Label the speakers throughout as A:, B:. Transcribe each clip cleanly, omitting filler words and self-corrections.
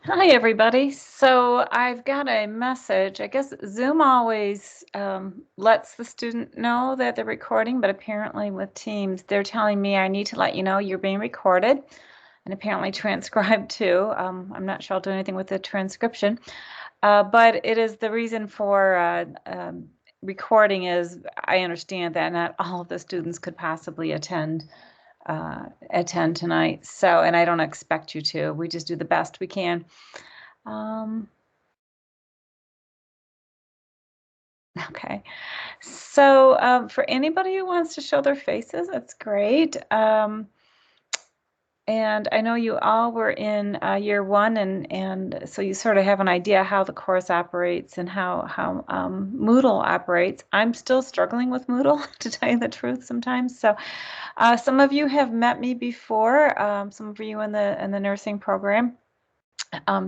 A: Hi, everybody. So I've got a message. I guess Zoom always lets the student know that they're recording, but apparently with Teams, they're telling me I need to let you know you're being recorded and apparently transcribed too. I'm not sure I'll do anything with the transcription, but it is the reason for recording is I understand that not all of the students could possibly attend tonight. So, and I don't expect you to. We just do the best we can. Um, okay. So, for anybody who wants to show their faces, that's great. And I know you all were in year one, and so you sort of have an idea how the course operates and how Moodle operates. I'm still struggling with Moodle, to tell you the truth, sometimes. So, some of you have met me before. Some of you in the nursing program.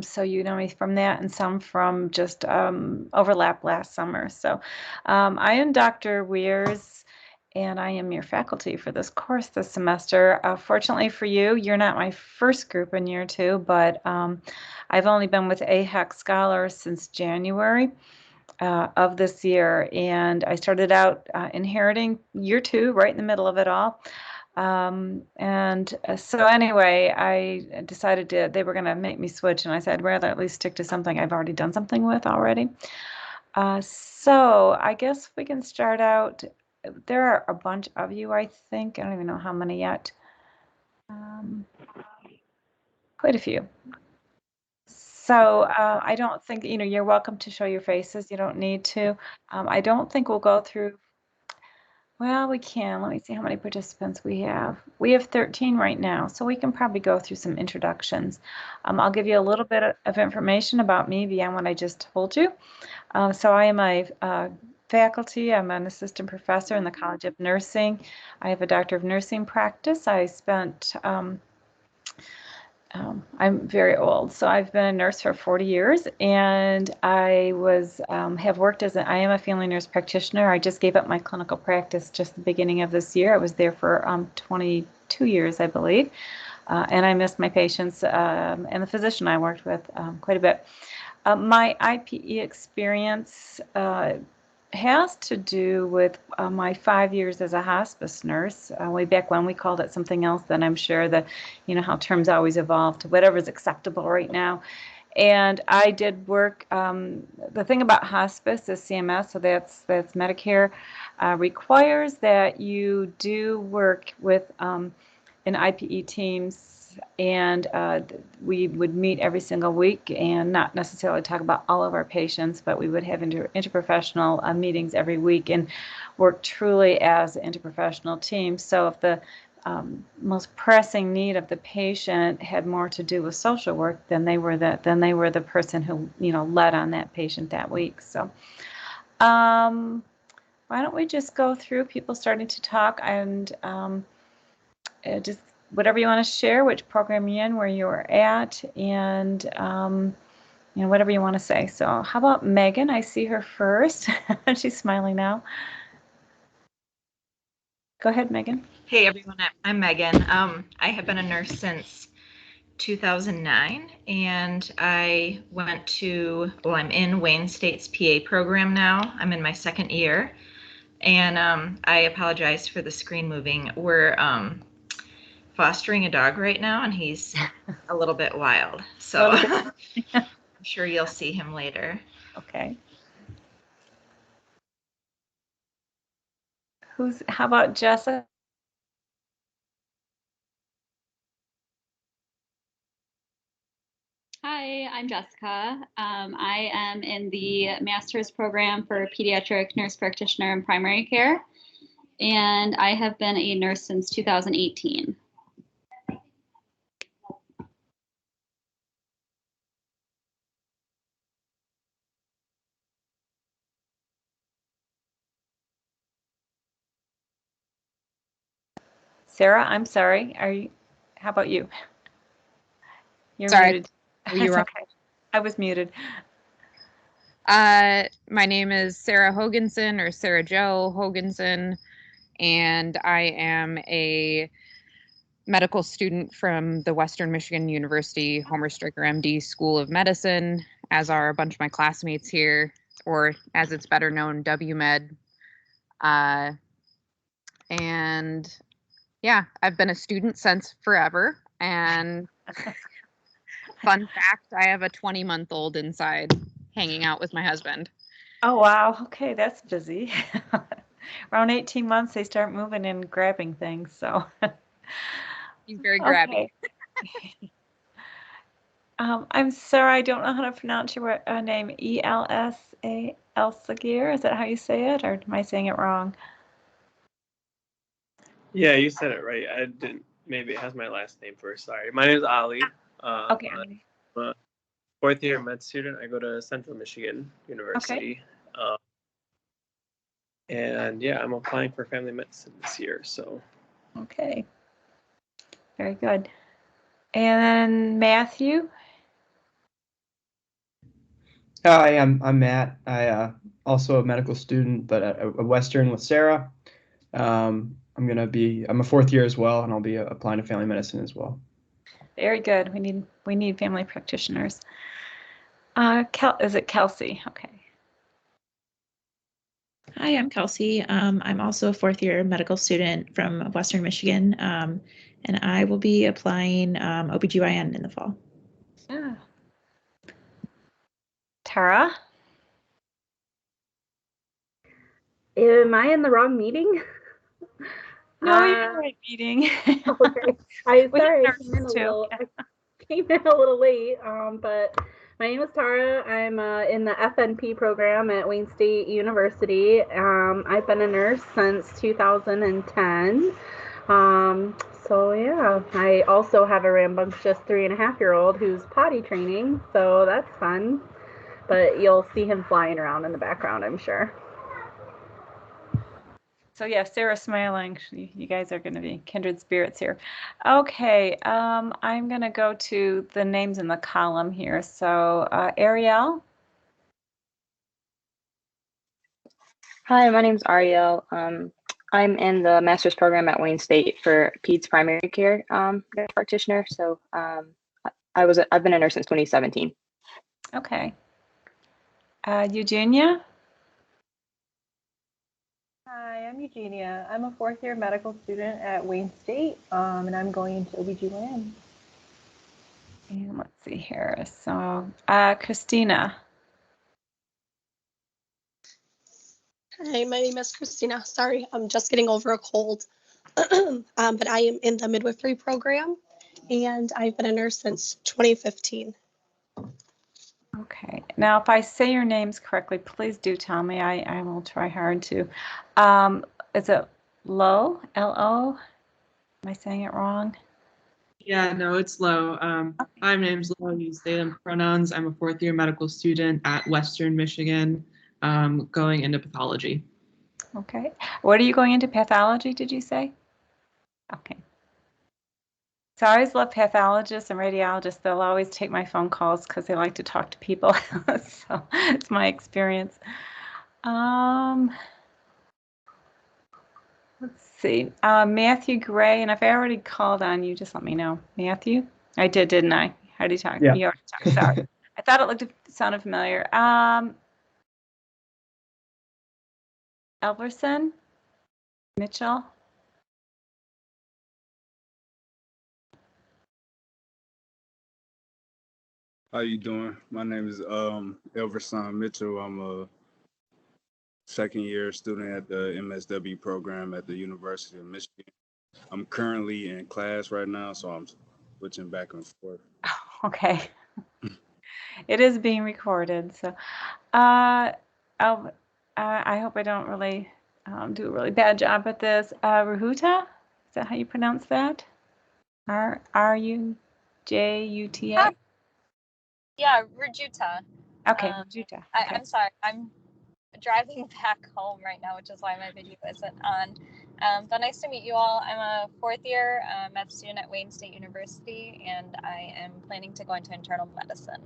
A: So you know me from that, and some from just overlap last summer. So I am Dr. Weirs, and I am your faculty for this course this semester. Fortunately for you, you're not my first group in year two, but I've only been with AHEC Scholars since January of this year, and I started out inheriting year two right in the middle of it all. So anyway, I decided they were going to make me switch, and I said, I'd rather at least stick to something I've already done something with already. So I guess we can start out. There are a bunch of you, I think. I don't even know how many yet. Quite a few. So I don't think, you're welcome to show your faces. You don't need to. I don't think we'll go through. Well, we can. Let me see how many participants we have. We have 13 right now, so we can probably go through some introductions. I'll give you a little bit of information about me beyond what I just told you. So I am a faculty. I'm an assistant professor in the College of Nursing. I have a Doctor of Nursing practice. I spent I'm very old, so I've been a nurse for 40 years, and I have worked I am a family nurse practitioner. I just gave up my clinical practice just the beginning of this year. I was there for 22 years, I believe, and I miss my patients and the physician I worked with quite a bit. My IPE experience has to do with my 5 years as a hospice nurse. Way back when we called it something else, then I'm sure that, how terms always evolve to whatever's acceptable right now. And I did work, the thing about hospice is CMS, so that's Medicare, requires that you do work with in IPE teams, and we would meet every single week and not necessarily talk about all of our patients, but we would have interprofessional meetings every week and work truly as an interprofessional team. So if the most pressing need of the patient had more to do with social work, then they were the person who led on that patient that week. So why don't we just go through people starting to talk and just whatever you want to share, which program you're in, where you're at, and whatever you want to say. So how about Megan? I see her first. She's smiling now. Go ahead, Megan.
B: Hey everyone, I'm Megan. I have been a nurse since 2009, and I I'm in Wayne State's PA program now. I'm in my second year, and I apologize for the screen moving. We're fostering a dog right now, and he's a little bit wild, so I'm sure you'll see him later.
A: Okay. How about Jessica?
C: Hi, I'm Jessica. I am in the master's program for pediatric nurse practitioner in primary care, and I have been a nurse since 2018.
A: Sarah, I'm sorry. How about you? You're
D: Sorry,
A: muted.
D: were you wrong?
A: Okay. I was muted.
D: My name is Sarah Hoganson, or Sarah Jo Hoganson, and I am a medical student from the Western Michigan University Homer Stricker MD School of Medicine, as are a bunch of my classmates here, or as it's better known, WMed. And yeah, I've been a student since forever. And fun fact, I have a 20-month-old inside hanging out with my husband.
A: Oh, wow. Okay, that's busy. Around 18 months, they start moving and grabbing things, so.
D: He's very grabby.
A: Okay. I'm sorry, I don't know how to pronounce your name. Elsa Elsagir, is that how you say it, or am I saying it wrong?
E: Yeah, you said it right. I didn't. Maybe it has my last name first. Sorry. My name is Ali.
A: Okay.
E: I'm a fourth year med student. I go to Central Michigan University. And yeah, I'm applying for family medicine this year. So.
A: Okay. Very good. And then Matthew.
F: Hi, I'm Matt. I also a medical student, but at a Western with Sarah. I'm a fourth year as well, and I'll be applying to family medicine as well.
A: Very good. We need family practitioners. Is it Kelsey? Okay.
G: Hi, I'm Kelsey. I'm also a fourth year medical student from Western Michigan, and I will be applying OBGYN in the fall.
A: Yeah. Tara?
H: Am I in the wrong meeting?
A: No, you're in the right meeting.
H: Okay. I came in a little late, but my name is Tara. I'm in the FNP program at Wayne State University. I've been a nurse since 2010. So yeah, I also have a rambunctious 3.5-year-old who's potty training, so that's fun. But you'll see him flying around in the background, I'm sure.
A: So yeah, Sarah's smiling. You guys are going to be kindred spirits here. Okay, I'm going to go to the names in the column here. So Ariel.
I: Hi, my name's Ariel. I'm in the master's program at Wayne State for peds primary care nurse practitioner. So I've been a nurse since 2017.
A: Okay. Eugenia.
J: Hi, I'm Eugenia. I'm a fourth year medical student at Wayne State, and I'm going into OBGYN.
A: And let's see here. So Christina.
K: Hi, my name is Christina. Sorry, I'm just getting over a cold. But I am in the midwifery program, and I've been a nurse since 2015.
A: Okay. Now, if I say your names correctly, please do tell me. I will try hard to. Is it Lo? L-O? Am I saying it wrong?
L: Yeah, no, it's Lo.
A: Okay.
L: Hi, my name's Lo. I use they, them pronouns. I'm a fourth year medical student at Western Michigan, going into pathology.
A: Okay. What are you going into pathology, did you say? Okay. So I always love pathologists and radiologists. They'll always take my phone calls because they like to talk to people. So it's my experience. Let's see. Matthew Gray, and if I already called on you, just let me know. Matthew? I did, didn't I? How did you talk?
F: Yeah.
A: You already talked. Sorry. I thought it sounded familiar. Elverson? Mitchell?
M: How you doing? My name is Elverson Mitchell. I'm a second year student at the MSW program at the University of Michigan. I'm currently in class right now, so I'm switching back and forth.
A: Okay. It is being recorded, so I hope I don't really do a really bad job at this. Rahuta, is that how you pronounce that? R-U-J-U-T-A?
N: Yeah, Rajuta.
A: Okay, Rajuta. Okay.
N: I'm sorry, I'm driving back home right now, which is why my video isn't on. But nice to meet you all. I'm a fourth year med student at Wayne State University, and I am planning to go into internal medicine.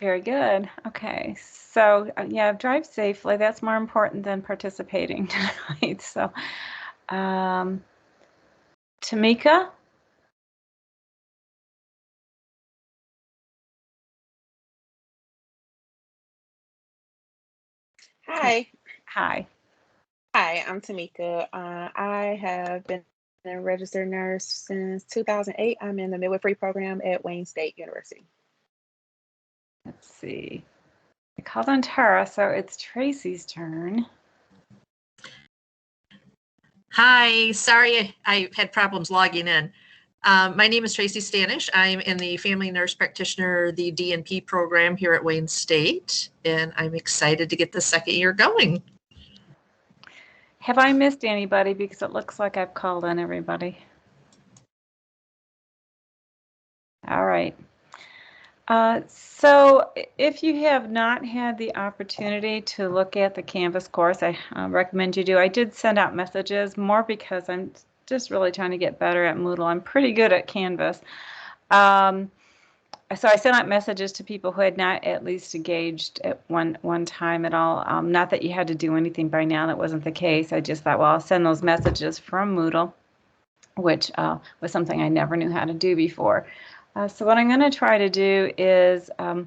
A: Very good. Okay, so yeah, drive safely. That's more important than participating tonight. So, Tamika?
O: Hi.
A: Hi.
O: Hi, I'm Tamika. I have been a registered nurse since 2008. I'm in the midwifery program at Wayne State University.
A: Let's see. I called on Tara, so it's Tracy's turn.
P: Hi, sorry I had problems logging in. My name is Tracy Stanish. I'm in the Family Nurse Practitioner, the DNP program here at Wayne State, and I'm excited to get the second year going.
A: Have I missed anybody? Because it looks like I've called on everybody. All right. So if you have not had the opportunity to look at the Canvas course, I recommend you do. I did send out messages more because I'm just really trying to get better at Moodle. I'm pretty good at Canvas. So I sent out messages to people who had not at least engaged at one time at all. Not that you had to do anything by now. That wasn't the case. I just thought, well, I'll send those messages from Moodle, which was something I never knew how to do before. So what I'm going to try to do is, well,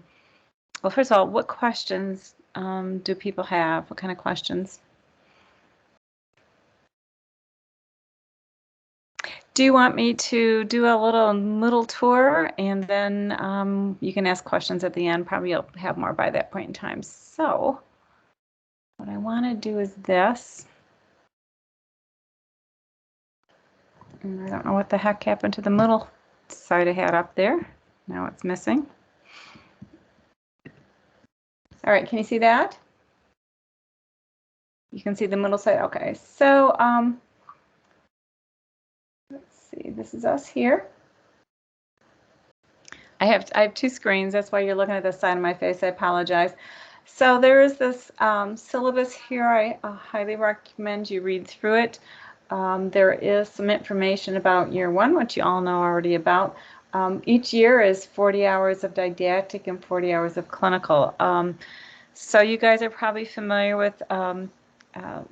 A: first of all, what questions do people have? What kind of questions? Do you want me to do a little Moodle tour, and then you can ask questions at the end? Probably you'll have more by that point in time. So what I want to do is this. And I don't know what the heck happened to the Moodle side I had up there. Now it's missing. All right, can you see that? You can see the Moodle side. Okay, so let's see. This is us here. I have two screens. That's why you're looking at the side of my face. I apologize. So there is this syllabus here. I highly recommend you read through it. There is some information about year one, which you all know already about. Each year is 40 hours of didactic and 40 hours of clinical. So you guys are probably familiar with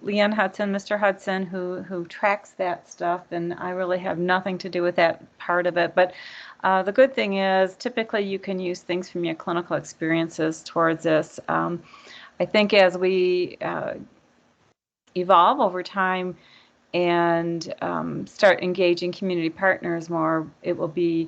A: Leanne Hudson, Mr. Hudson, who tracks that stuff, and I really have nothing to do with that part of it. But the good thing is typically you can use things from your clinical experiences towards this. I think as we evolve over time and start engaging community partners more, it will be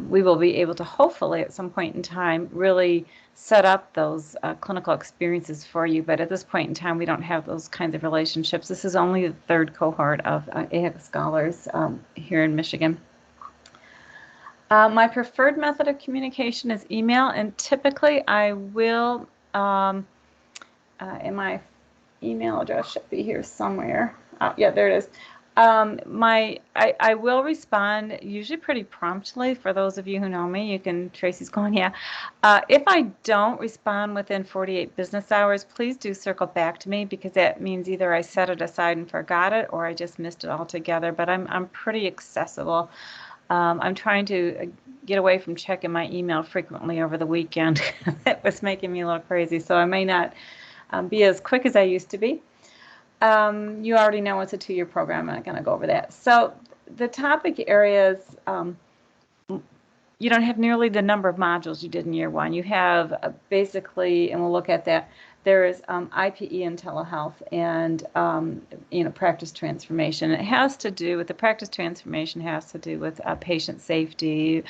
A: we will be able to hopefully at some point in time really set up those clinical experiences for you. But at this point in time, we don't have those kinds of relationships. This is only the third cohort of AHEC scholars here in Michigan. My preferred method of communication is email, and typically I will, and my email address should be here somewhere. Yeah, there it is. I will respond usually pretty promptly. For those of you who know me, Tracy's going, yeah. If I don't respond within 48 business hours, please do circle back to me, because that means either I set it aside and forgot it, or I just missed it altogether. But I'm pretty accessible. I'm trying to get away from checking my email frequently over the weekend. That was making me a little crazy, so I may not be as quick as I used to be. You already know it's a 2-year program. I'm not going to go over that. So the topic areas, you don't have nearly the number of modules you did in year one. You have basically, and we'll look at that, there is IPE and telehealth and practice transformation. It has to do with, the practice transformation has to do with patient safety,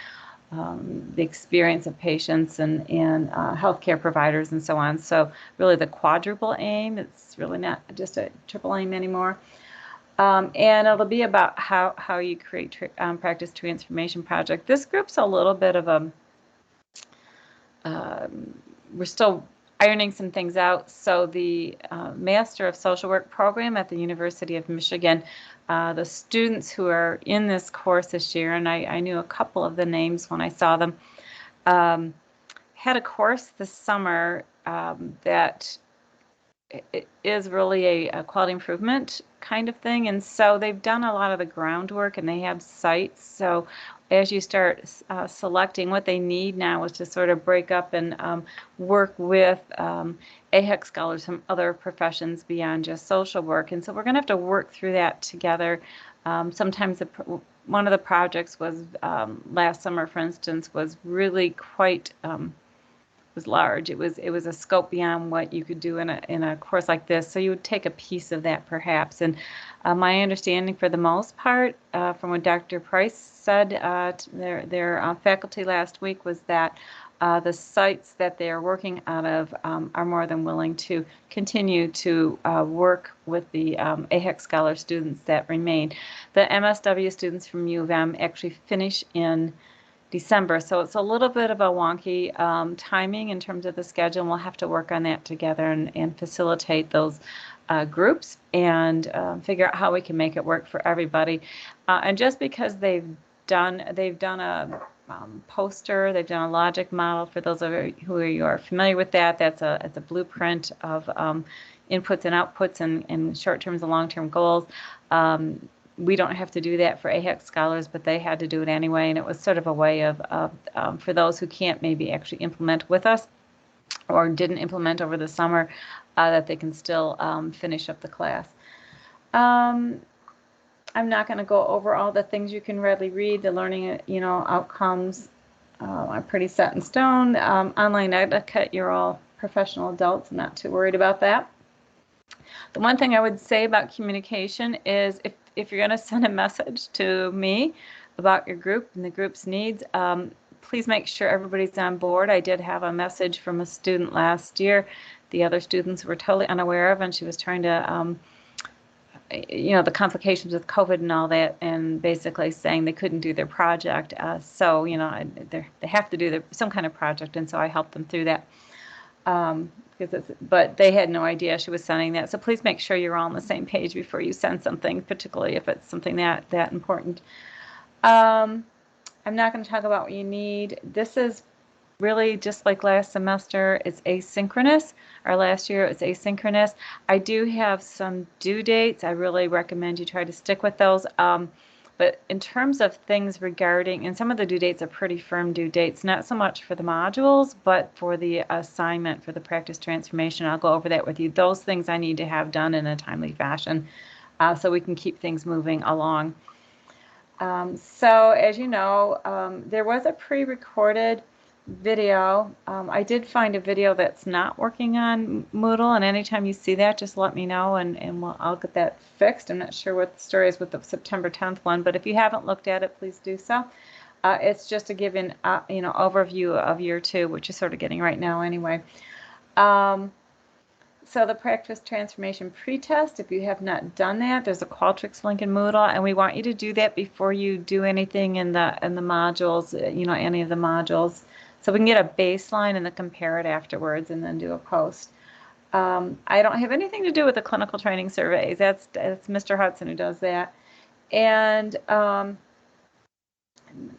A: the experience of patients and healthcare providers and so on. So really the quadruple aim, it's really not just a triple aim anymore. And it'll be about how you create practice transformation project. This group's a little bit of we're still ironing some things out. So the Master of Social Work program at the University of Michigan, the students who are in this course this year, and I knew a couple of the names when I saw them, had a course this summer that it is really a quality improvement kind of thing. And so they've done a lot of the groundwork and they have sites. So as you start selecting, what they need now is to sort of break up and work with AHEC scholars from other professions beyond just social work. And so we're going to have to work through that together. Sometimes one of the projects was last summer, for instance, was really quite was large. It was a scope beyond what you could do in a course like this. So you would take a piece of that perhaps. And my understanding for the most part, from what Dr. Price said to their faculty last week, was that the sites that they are working out of are more than willing to continue to work with the AHEC Scholar students that remain. The MSW students from U of M actually finish in December, so it's a little bit of a wonky timing in terms of the schedule, and we'll have to work on that together and facilitate those groups and figure out how we can make it work for everybody. And just because they've done a poster, they've done a logic model. For those of you who are familiar with that, it's a blueprint of inputs and outputs and short terms and long term goals. We don't have to do that for AHEC scholars, but they had to do it anyway, and it was sort of a way of for those who can't maybe actually implement with us or didn't implement over the summer, that they can still finish up the class. I'm not going to go over all the things you can readily read. The learning, outcomes are pretty set in stone. Online etiquette, you're all professional adults, not too worried about that. The one thing I would say about communication is if you're going to send a message to me about your group and the group's needs, please make sure everybody's on board. I did have a message from a student last year the other students were totally unaware of, and she was trying to the complications with COVID and all that, and basically saying they couldn't do their project. So they have to do some kind of project, and so I helped them through that. But they had no idea she was sending that. So please make sure you're all on the same page before you send something, particularly if it's something that important. I'm not going to talk about what you need. This is really just like last semester. It's asynchronous. Or last year it was asynchronous. I do have some due dates. I really recommend you try to stick with those. But in terms of things regarding, and some of the due dates are pretty firm due dates, not so much for the modules, but for the assignment for the practice transformation. I'll go over that with you. Those things I need to have done in a timely fashion so we can keep things moving along. So as you know, there was a pre-recorded video. I did find a video that's not working on Moodle, and anytime you see that, just let me know, and I'll get that fixed. I'm not sure what the story is with the September 10th one, but if you haven't looked at it, please do so. It's just to give an overview of year 2, which is sort of getting right now anyway. So the practice transformation pretest, if you have not done that, there's a Qualtrics link in Moodle, and we want you to do that before you do anything in the modules, any of the modules. So we can get a baseline and then compare it afterwards and then do a post. I don't have anything to do with the clinical training surveys. That's Mr. Hudson who does that. And the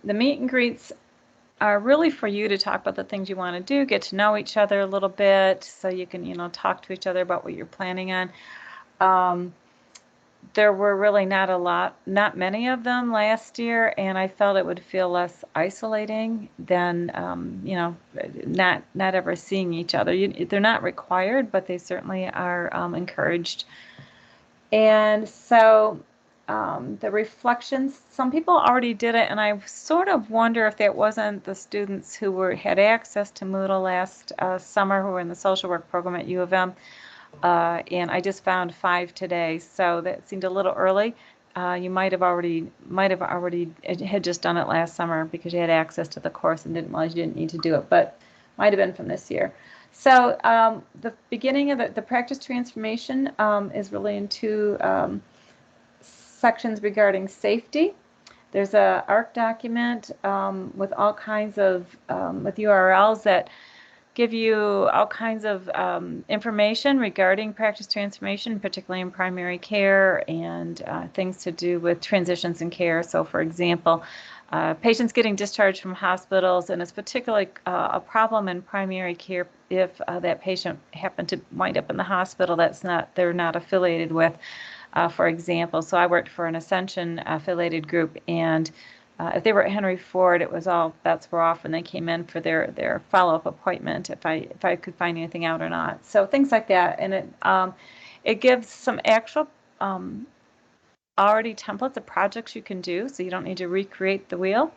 A: meet and greets are really for you to talk about the things you want to do, get to know each other a little bit so you can, talk to each other about what you're planning on. There were really not many of them last year, and I felt it would feel less isolating than, not ever seeing each other. They're not required, but they certainly are encouraged. And so the reflections, some people already did it, and I sort of wonder if that wasn't the students who had access to Moodle last summer, who were in the social work program at U of M. And I just found 5 today, so that seemed a little early. You might have already had just done it last summer because you had access to the course and didn't realize you didn't need to do it, but might have been from this year. So the beginning of the practice transformation is really in 2 sections regarding safety. There's a ARC document with all kinds of with URLs that give you all kinds of information regarding practice transformation, particularly in primary care, and things to do with transitions in care. So for example, patients getting discharged from hospitals, and it's particularly a problem in primary care if that patient happened to wind up in the hospital they're not affiliated with, for example. So I worked for an Ascension affiliated group, and if they were at Henry Ford, it was all bets were off when they came in for their follow-up appointment, if I could find anything out or not. So things like that, and it gives some actual already templates of projects you can do, so you don't need to recreate the wheel.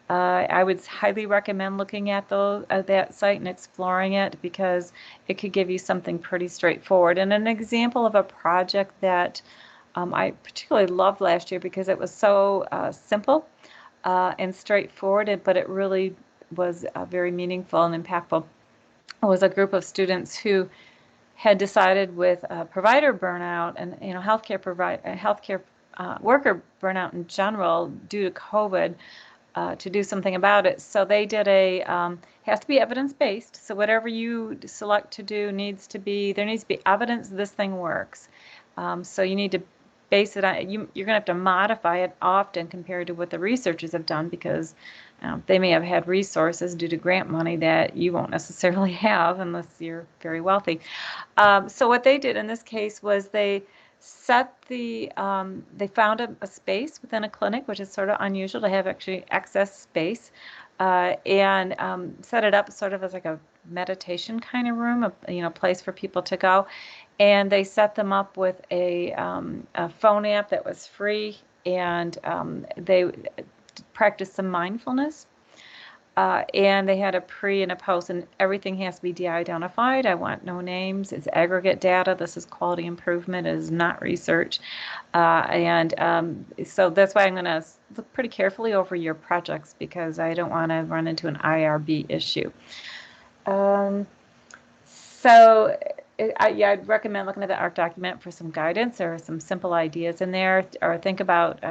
A: I would highly recommend looking at that site and exploring it, because it could give you something pretty straightforward. And an example of a project that I particularly loved last year, because it was so simple and straightforward, but it really was very meaningful and impactful. It was a group of students who had decided, with provider burnout and healthcare worker burnout in general due to COVID, to do something about it. So they did has to be evidence-based. So whatever you select to do there needs to be evidence this thing works. So you need to base it on, you're going to have to modify it often compared to what the researchers have done, because they may have had resources due to grant money that you won't necessarily have unless you're very wealthy. So what they did in this case was they found a space within a clinic, which is sort of unusual to have actually excess space, and set it up sort of as like a meditation kind of room, a place for people to go. And they set them up with a phone app that was free, and they practiced some mindfulness. And they had a pre and a post, and everything has to be de-identified. I want no names. It's aggregate data. This is quality improvement. It is not research. So that's why I'm going to look pretty carefully over your projects, because I don't want to run into an IRB issue. I'd recommend looking at the ARC document for some guidance or some simple ideas in there, or think about,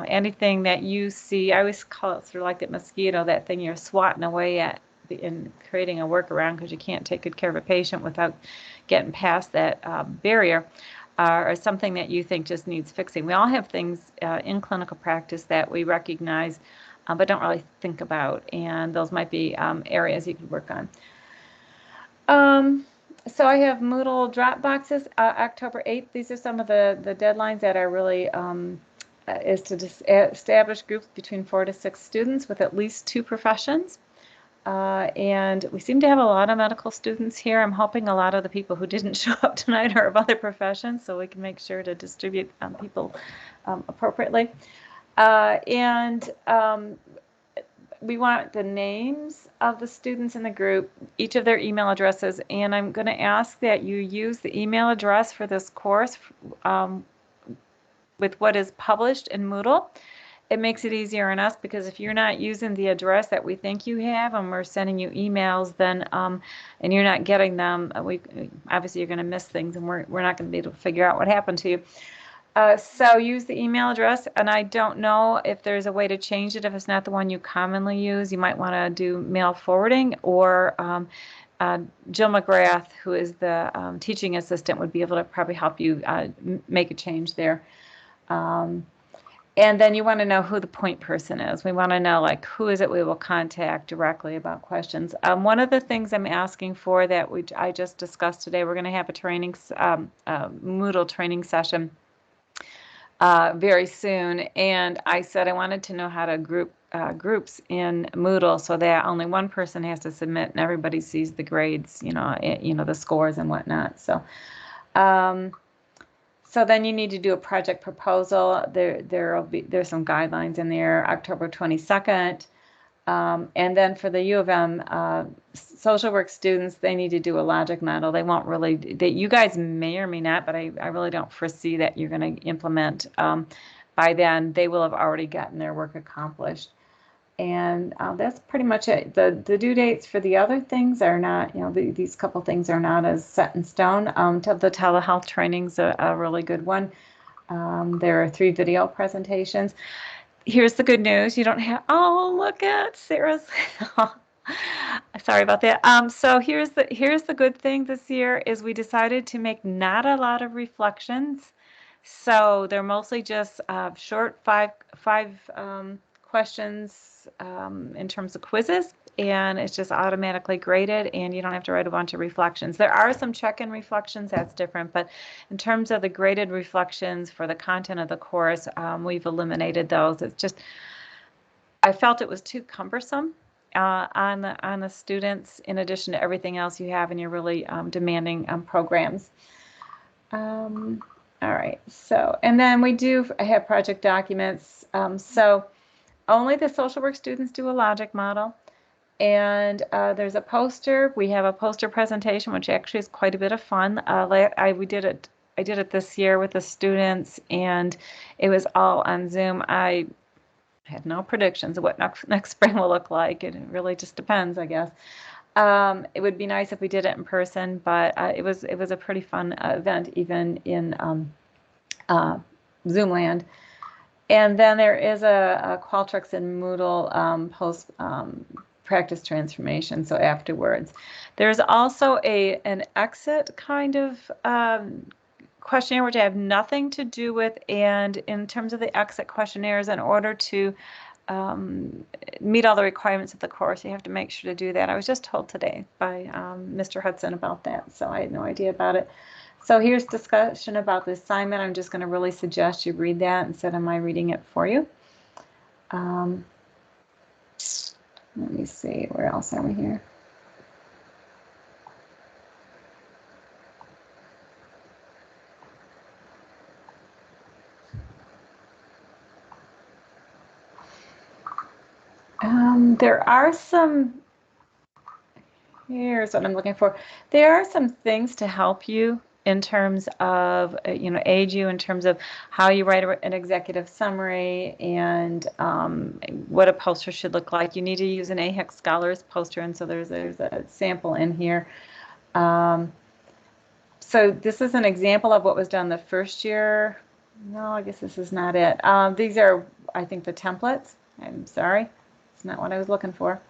A: anything that you see. I always call it sort of like that mosquito, that thing you're swatting away at in creating a workaround, because you can't take good care of a patient without getting past that barrier, or something that you think just needs fixing. We all have things in clinical practice that we recognize, but don't really think about, and those might be areas you could work on. So I have Moodle drop boxes, October 8th. These are some of the deadlines that are really, is to establish groups between 4 to 6 students with at least 2 professions. And we seem to have a lot of medical students here. I'm hoping a lot of the people who didn't show up tonight are of other professions, so we can make sure to distribute people appropriately. We want the names of the students in the group, each of their email addresses, and I'm going to ask that you use the email address for this course with what is published in Moodle. It makes it easier on us, because if you're not using the address that we think you have and we're sending you emails, then and you're not getting them, obviously you're going to miss things, and we're not going to be able to figure out what happened to you. So use the email address, and I don't know if there's a way to change it if it's not the one you commonly use. You might want to do mail forwarding, or Jill McGrath, who is the teaching assistant, would be able to probably help you make a change there. And then you want to know who the point person is. We want to know, like, who is it we will contact directly about questions. One of the things I'm asking for that I just discussed today, we're going to have a Moodle training session very soon, and I said I wanted to know how to group groups in Moodle so that only one person has to submit and everybody sees the grades, the scores and whatnot. So then you need to do a project proposal. There's some guidelines in there, October 22nd. And then for the U of M social work students, they need to do a logic model. They won't really, you guys may or may not, but I really don't foresee that you're going to implement by then. They will have already gotten their work accomplished. And that's pretty much it. The due dates for the other things are not, these couple things are not as set in stone. The telehealth training's a really good one. There are 3 video presentations. Here's the good news. You don't have, look at Sarah's. Sorry about that. So here's the good thing this year is we decided to make not a lot of reflections. So they're mostly just short five questions in terms of quizzes, and it's just automatically graded, and you don't have to write a bunch of reflections. There are some check-in reflections, that's different, but in terms of the graded reflections for the content of the course, we've eliminated those. It's just, I felt it was too cumbersome on the students, in addition to everything else you have in your really demanding programs. All right, so, and then we do have project documents. So only the social work students do a logic model. And there's a poster. We have a poster presentation, which actually is quite a bit of fun. I did it this year with the students, and it was all on Zoom. I have no predictions of what next spring will look like. It really just depends, I guess. It would be nice if we did it in person, but it was a pretty fun event, even in Zoom land. And then there is a Qualtrics and Moodle post practice transformation, so afterwards. There's also an exit kind of questionnaire, which I have nothing to do with, and in terms of the exit questionnaires, in order to meet all the requirements of the course, you have to make sure to do that. I was just told today by Mr. Hudson about that, so I had no idea about it. So here's discussion about the assignment. I'm just going to really suggest you read that instead of my reading it for you. Let me see, where else are we here? There are some, here's what I'm looking for. There are some things to help you in terms of, aid you in terms of how you write an executive summary and what a poster should look like. You need to use an AHEC Scholars poster, and so there's a sample in here. So this is an example of what was done the first year. No, I guess this is not it. These are, I think, the templates. I'm sorry. It's not what I was looking for.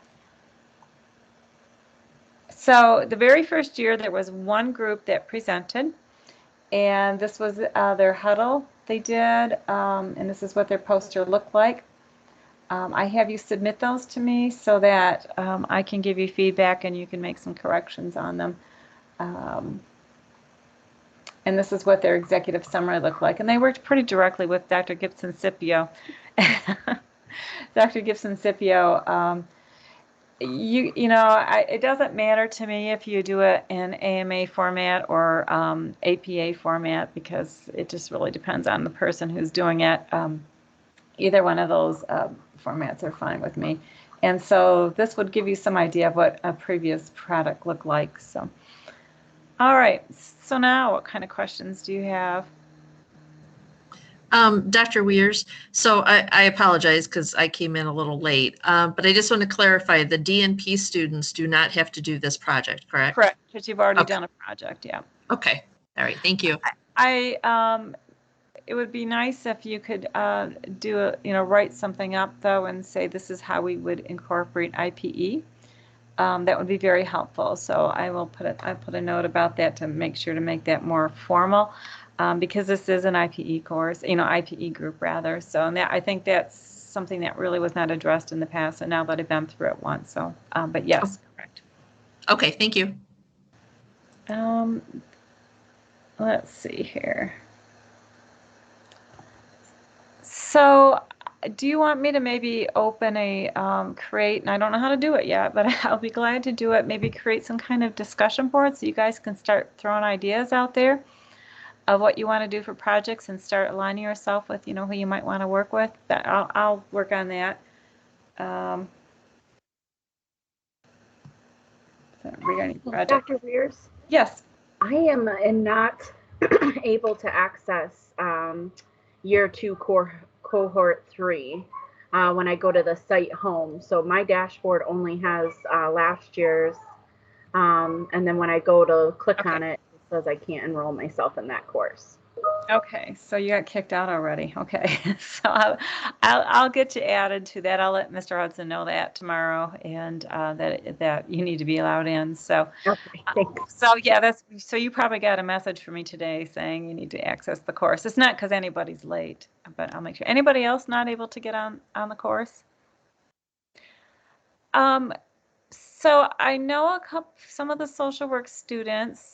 A: So the very first year, there was one group that presented, and this was their huddle they did, and this is what their poster looked like. I have you submit those to me so that I can give you feedback and you can make some corrections on them. And this is what their executive summary looked like. And they worked pretty directly with Dr. Gibson Scipio. Dr. Gibson Scipio, it doesn't matter to me if you do it in AMA format or APA format, because it just really depends on the person who's doing it. Either one of those formats are fine with me. And so this would give you some idea of what a previous product looked like. So, all right. So now what kind of questions do you have?
P: Dr. Weirs, so I apologize because I came in a little late, but I just want to clarify, the DNP students do not have to do this project, correct?
A: Correct, because you've already done a project, yeah.
P: Okay, all right, thank you.
A: It would be nice if you could write something up though and say this is how we would incorporate IPE. That would be very helpful. So I put a note about that to make sure to make that more formal. Because this is an IPE course, IPE group rather. So I think that's something that really was not addressed in the past, and now that I've been through it once. So, but yes, correct.
P: Okay, thank you.
A: Let's see here. So, do you want me to maybe open a create, and I don't know how to do it yet, but I'll be glad to do it, maybe create some kind of discussion board so you guys can start throwing ideas out there of what you want to do for projects and start aligning yourself with, who you might want to work with. That I'll work on that. Regarding project.
H: Dr. Weirs?
A: Yes.
H: I am not able to access year 2 cohort 3 when I go to the site home. So my dashboard only has last year's, and then when I go to click on it, says I can't enroll myself in that course.
A: Okay, so you got kicked out already. Okay, so I'll get you added to that. I'll let Mr. Hudson know that tomorrow, and that you need to be allowed in. So, so yeah, so you probably got a message from me today saying you need to access the course. It's not because anybody's late, but I'll make sure. Anybody else not able to get on the course? So I know some of the social work students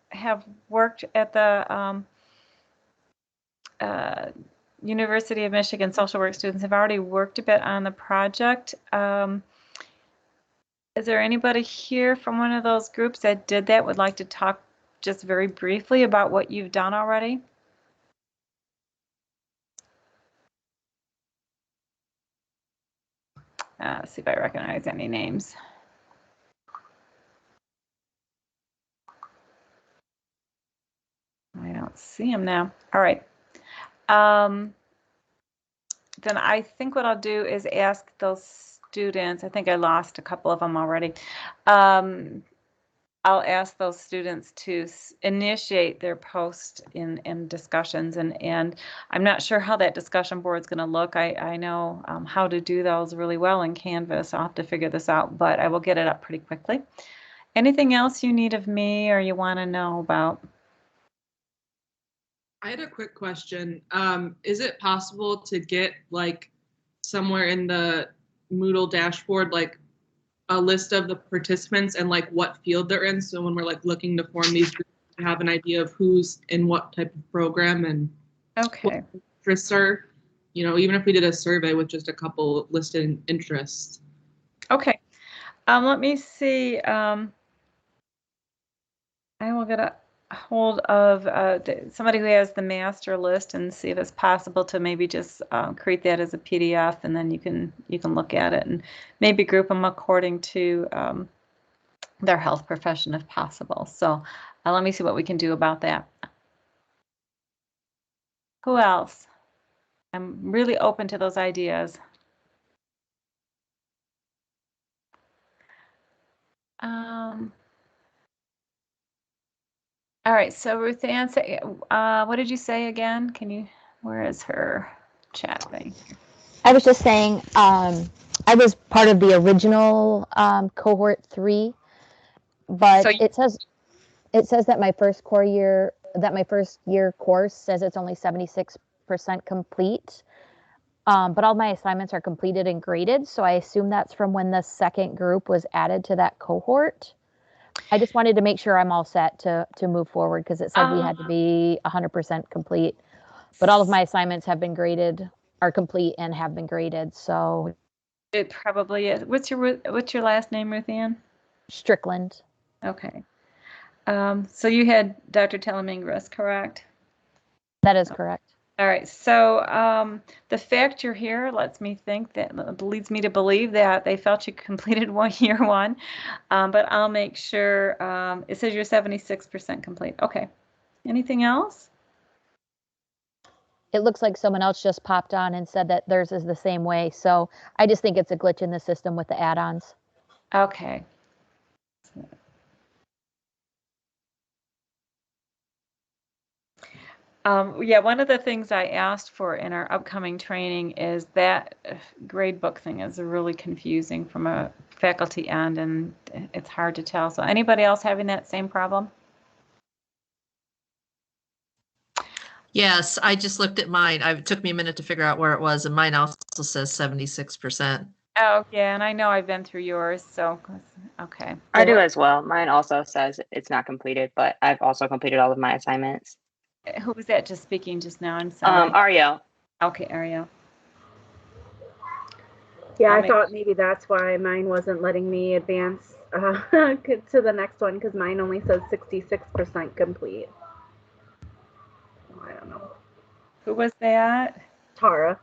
A: have worked at the University of Michigan. Social work students have already worked a bit on the project. Is there anybody here from one of those groups that did that would like to talk just very briefly about what you've done already? See if I recognize any names. I don't see them now. All right. Then I think what I'll do is ask those students. I think I lost a couple of them already. I'll ask those students to initiate their post in discussions, and I'm not sure how that discussion board is going to look. I know how to do those really well in Canvas. I'll have to figure this out, but I will get it up pretty quickly. Anything else you need of me or you want to know about?
L: I had a quick question. Is it possible to get like somewhere in the Moodle dashboard, like a list of the participants and like what field they're in? So when we're like looking to form these groups, we have an idea of who's in what type of program and
A: okay,
L: what interests are, you know, even if we did a survey with just a couple listed interests.
A: Okay. Let me see. I will get a hold of somebody who has the master list and see if it's possible to maybe just create that as a PDF, and then you can look at it and maybe group them according to their health profession if possible. So let me see what we can do about that. Who else? I'm really open to those ideas. All right, so Ruth Ann, what did you say again? Where is her chat thing?
Q: I was just saying, I was part of the original cohort 3, but it says that my first year course says it's only 76% complete. But all my assignments are completed and graded, so I assume that's from when the second group was added to that cohort. I just wanted to make sure I'm all set to move forward because it said we had to be 100% complete. But all of my assignments have been graded, are complete and have been graded. So
A: it probably is. What's your last name, Ruth Ann?
Q: Strickland.
A: Okay. So you had Dr. Telemingris, correct?
Q: That is correct.
A: All right. So the fact you're here leads me to believe that they felt you completed year one. But I'll make sure. It says you're 76% complete. Okay. Anything else?
Q: It looks like someone else just popped on and said that theirs is the same way. So I just think it's a glitch in the system with the add-ons.
A: Okay. Yeah, one of the things I asked for in our upcoming training is that gradebook thing is really confusing from a faculty end, and it's hard to tell. So anybody else having that same problem?
P: Yes, I just looked at mine. It took me a minute to figure out where it was, and mine also says 76%.
A: Oh, yeah, and I know I've been through yours, so okay.
I: I do as well. Mine also says it's not completed, but I've also completed all of my assignments.
A: Who was that just speaking just now? I'm sorry.
I: Ariel.
A: Okay, Ariel.
H: Yeah, I thought maybe that's why mine wasn't letting me advance to the next one, because mine only says 66% complete. I don't know.
A: Who was that?
H: Tara.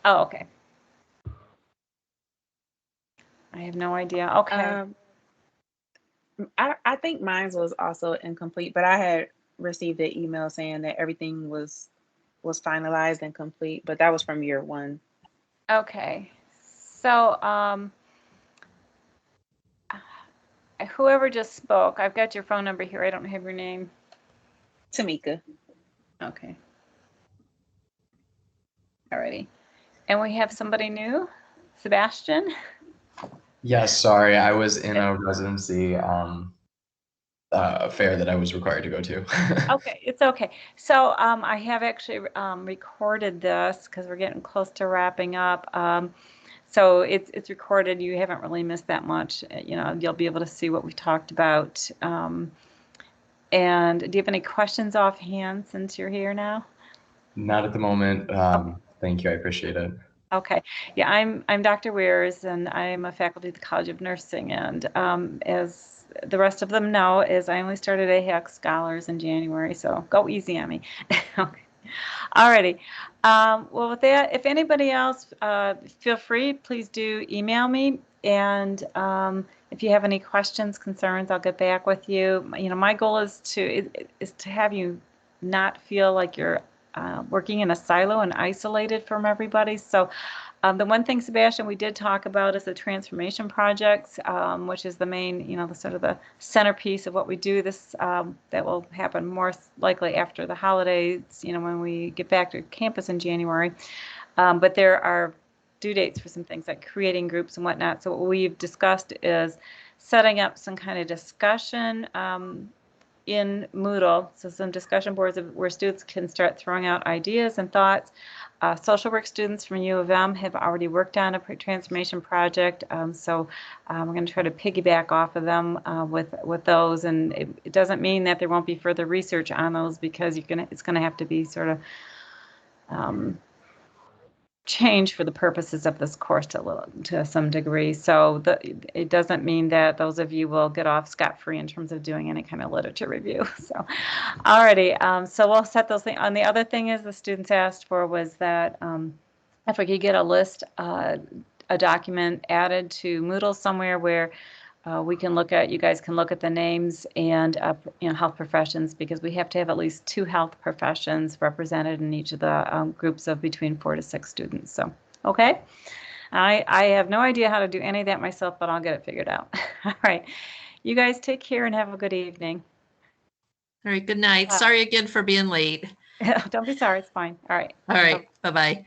A: Oh, okay. I have no idea. Okay.
O: I think mine was also incomplete, but I had received an email saying that everything was finalized and complete, but that was from year one.
A: Okay. So, whoever just spoke, I've got your phone number here. I don't have your name.
O: Tamika.
A: Okay. Alrighty. And we have somebody new, Sebastian.
R: Yes, sorry, I was in a residency fair that I was required to go to.
A: Okay, it's okay. So I have actually recorded this because we're getting close to wrapping up. So it's recorded. You haven't really missed that much. You know, you'll be able to see what we talked about. And do you have any questions offhand since you're here now?
R: Not at the moment. Thank you, I appreciate it.
A: Okay. Yeah, I'm Dr. Weirs, and I'm a faculty at the College of Nursing. And as the rest of them know, is I only started AHEC Scholars in January, so go easy on me. Okay. Alrighty. Well, with that, if anybody else, feel free, please do email me. And if you have any questions, concerns, I'll get back with you. You know, my goal is to have you not feel like you're working in a silo and isolated from everybody. So the one thing, Sebastian, we did talk about is the transformation projects, which is the main, you know, the sort of the centerpiece of what we do. This that will happen more likely after the holidays, you know, when we get back to campus in January. But there are due dates for some things like creating groups and whatnot. So what we've discussed is setting up some kind of discussion in Moodle, so some discussion boards where students can start throwing out ideas and thoughts. Social work students from U of M have already worked on a transformation project, so we're going to try to piggyback off of them with those. And it doesn't mean that there won't be further research on those, because it's going to have to be sort of change for the purposes of this course to some degree. So it doesn't mean that those of you will get off scot-free in terms of doing any kind of literature review. So, alrighty, so we'll set those things. And the other thing is the students asked for was that if we could get a list, a document added to Moodle somewhere where we can look at, you guys can look at the names and you know, health professions, because we have to have at least 2 health professions represented in each of the groups of between 4 to 6 students. So, okay. I have no idea how to do any of that myself, but I'll get it figured out. All right. You guys take care and have a good evening.
P: All right. Good night. Sorry again for being late.
A: Don't be sorry. It's fine. All right.
P: All right. Bye-bye.